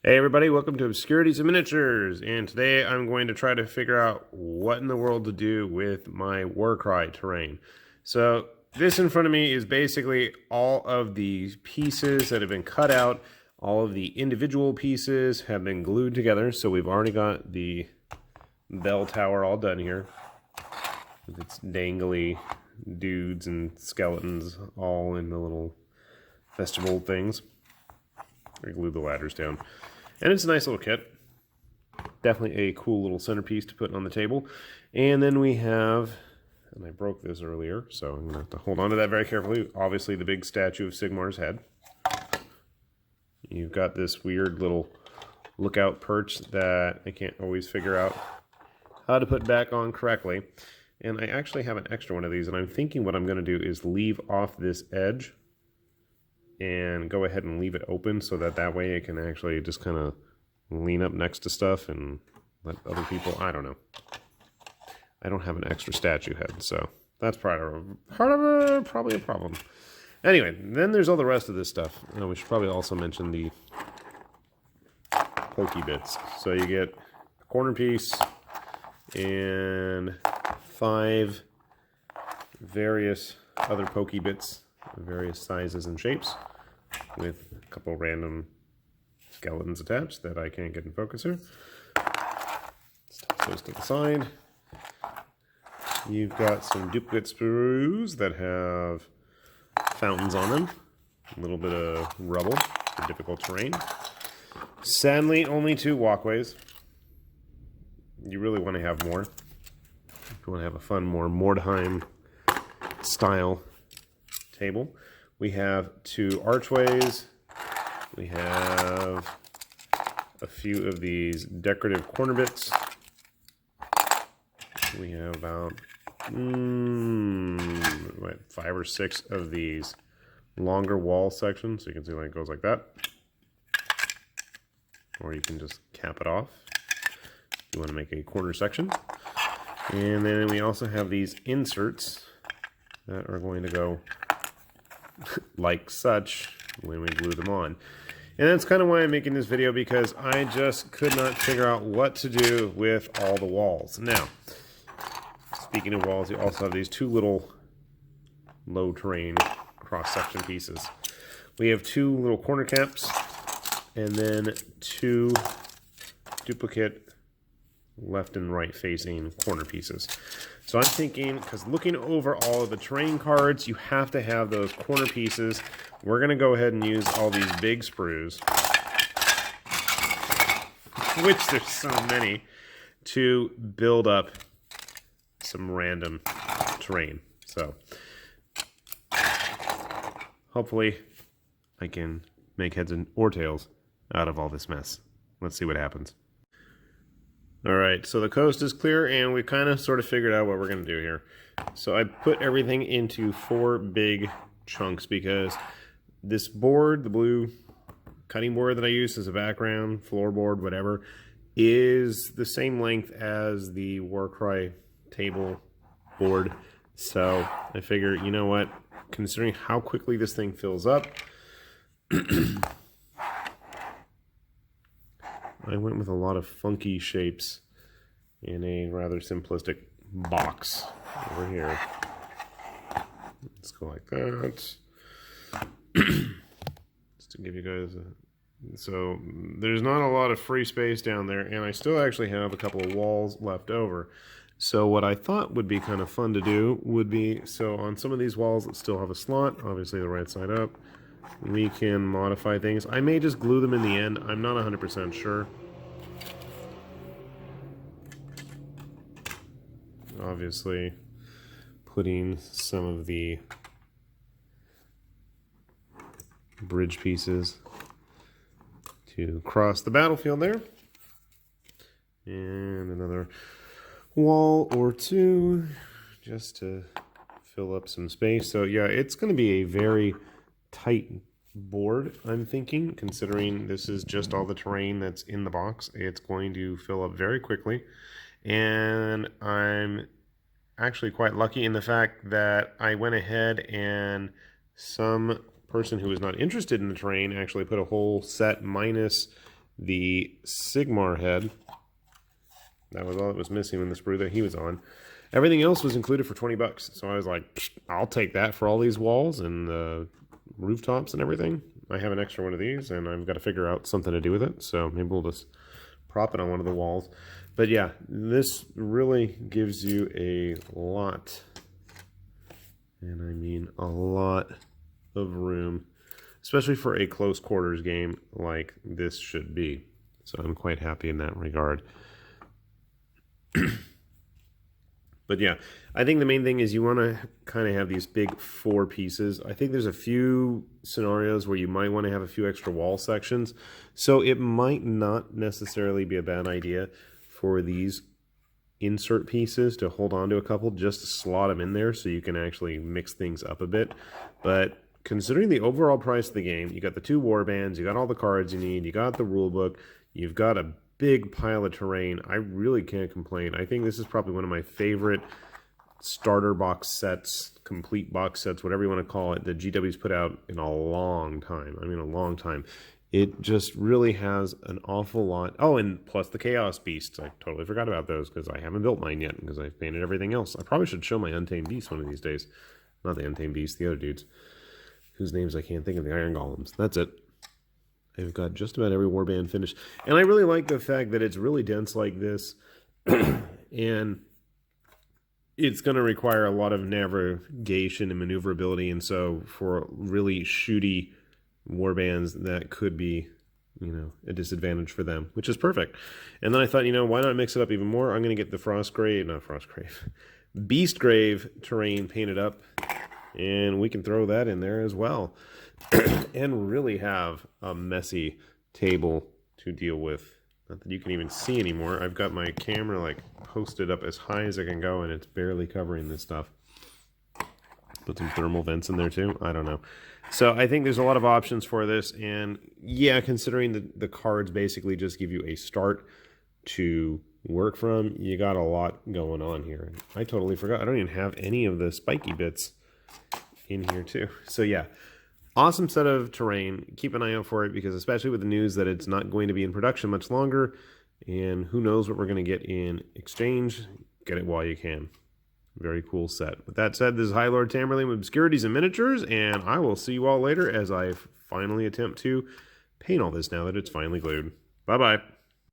Hey everybody, welcome to Obscurities and Miniatures, and today I'm going to try to figure out what in the world to do with my WarCry terrain. So this in front of me is basically all of the pieces that have been cut out. All of the individual pieces have been glued together, so we've already got the bell tower all done here with its dangly dudes and skeletons all in the little festival things. I glued the ladders down. And it's a nice little kit. Definitely a cool little centerpiece to put on the table. And then we have, and I broke this earlier, so I'm going to have to hold on to that very carefully. Obviously the big statue of Sigmar's head. You've got this weird little lookout perch that I can't always figure out how to put back on correctly. And I actually have an extra one of these, and I'm thinking what I'm going to do is leave off this edge and go ahead and leave it open so that way it can actually just kind of lean up next to stuff and let other people, I don't know. I don't have an extra statue head, so that's probably a problem. Anyway, then there's all the rest of this stuff. We should probably also mention the pokey bits. So you get a corner piece and 5 various other pokey bits of various sizes and shapes with a couple random skeletons attached that I can't get in focus here. Stuff those to the side. You've got some duplicate sprues that have fountains on them. A little bit of rubble for difficult terrain. Sadly, only 2 walkways. You really want to have more. If you want to have a fun, more Mordheim style table. We have 2 archways. We have a few of these decorative corner bits. We have about 5 or 6 of these longer wall sections. So you can see like it goes like that. Or you can just cap it off if you want to make a corner section. And then we also have these inserts that are going to go like such when we glue them on. And that's kind of why I'm making this video, because I just could not figure out what to do with all the walls. Now, speaking of walls, you also have these 2 little low terrain cross-section pieces. We have 2 little corner caps and then 2 duplicate left and right facing corner pieces. So I'm thinking, because looking over all of the terrain cards, you have to have those corner pieces. We're going to go ahead and use all these big sprues, which there's so many, to build up some random terrain. So hopefully I can make heads or tails out of all this mess. Let's see what happens. Alright, so the coast is clear, and we kind of sort of figured out what we're going to do here. So I put everything into 4 big chunks, because this board, the blue cutting board that I use as a background, floorboard, whatever, is the same length as the WarCry table board. So I figure, you know what, considering how quickly this thing fills up, I went with a lot of funky shapes in a rather simplistic box over here. Let's go like that. Just to give you guys a... So there's not a lot of free space down there, and I still actually have a couple of walls left over. So what I thought would be kind of fun to do would be, so on some of these walls that still have a slot, obviously the right side up, we can modify things. I may just glue them in the end. I'm not 100% sure. Obviously, putting some of the bridge pieces to cross the battlefield there. And another wall or 2 just to fill up some space. So yeah, it's going to be a very tight board, I'm thinking, considering this is just all the terrain that's in the box. It's going to fill up very quickly, and I'm actually quite lucky in the fact that I went ahead and some person who was not interested in the terrain actually put a whole set minus the Sigmar head. That was all that was missing in the sprue that he was on. Everything else was included for 20 bucks. So I was like, I'll take that for all these walls and the rooftops and everything. I have an extra one of these, and I've got to figure out something to do with it. So maybe we'll just prop it on one of the walls. But yeah, this really gives you a lot, and I mean a lot of room, especially for a close quarters game like this should be. So I'm quite happy in that regard. But yeah, I think the main thing is you want to kind of have these big 4 pieces. I think there's a few scenarios where you might want to have a few extra wall sections. So it might not necessarily be a bad idea for these insert pieces to hold on to a couple, just to slot them in there so you can actually mix things up a bit. But considering the overall price of the game, you got the 2 warbands, you got all the cards you need, you got the rule book, you've got a big pile of terrain. I really can't complain. I think this is probably one of my favorite starter box sets, complete box sets, whatever you want to call it, that GW's put out in a long time. I mean, a long time. It just really has an awful lot. Oh, and plus the Chaos Beasts. I totally forgot about those because I haven't built mine yet because I've painted everything else. I probably should show my Untamed Beast one of these days. Not the Untamed Beast, the other dudes, whose names I can't think of, the Iron Golems. That's it. I've got just about every warband finished. And I really like the fact that it's really dense like this. And it's going to require a lot of navigation and maneuverability. And so for really shooty warbands, that could be, you know, a disadvantage for them, which is perfect. And then I thought, you know, why not mix it up even more? I'm going to get the Beastgrave terrain painted up. And we can throw that in there as well. And really have a messy table to deal with. Not that you can even see anymore. I've got my camera like posted up as high as it can go, and it's barely covering this stuff. Put some thermal vents in there too. I don't know. So I think there's a lot of options for this. And yeah, considering the cards basically just give you a start to work from, you got a lot going on here. I totally forgot. I don't even have any of the spiky bits in here too. So yeah. Awesome set of terrain. Keep an eye out for it because especially with the news that it's not going to be in production much longer, and who knows what we're going to get in exchange, get it while you can. Very cool set. With that said, this is High Lord Tamerlane with Obscurities and Miniatures, and I will see you all later as I finally attempt to paint all this now that it's finally glued. Bye-bye.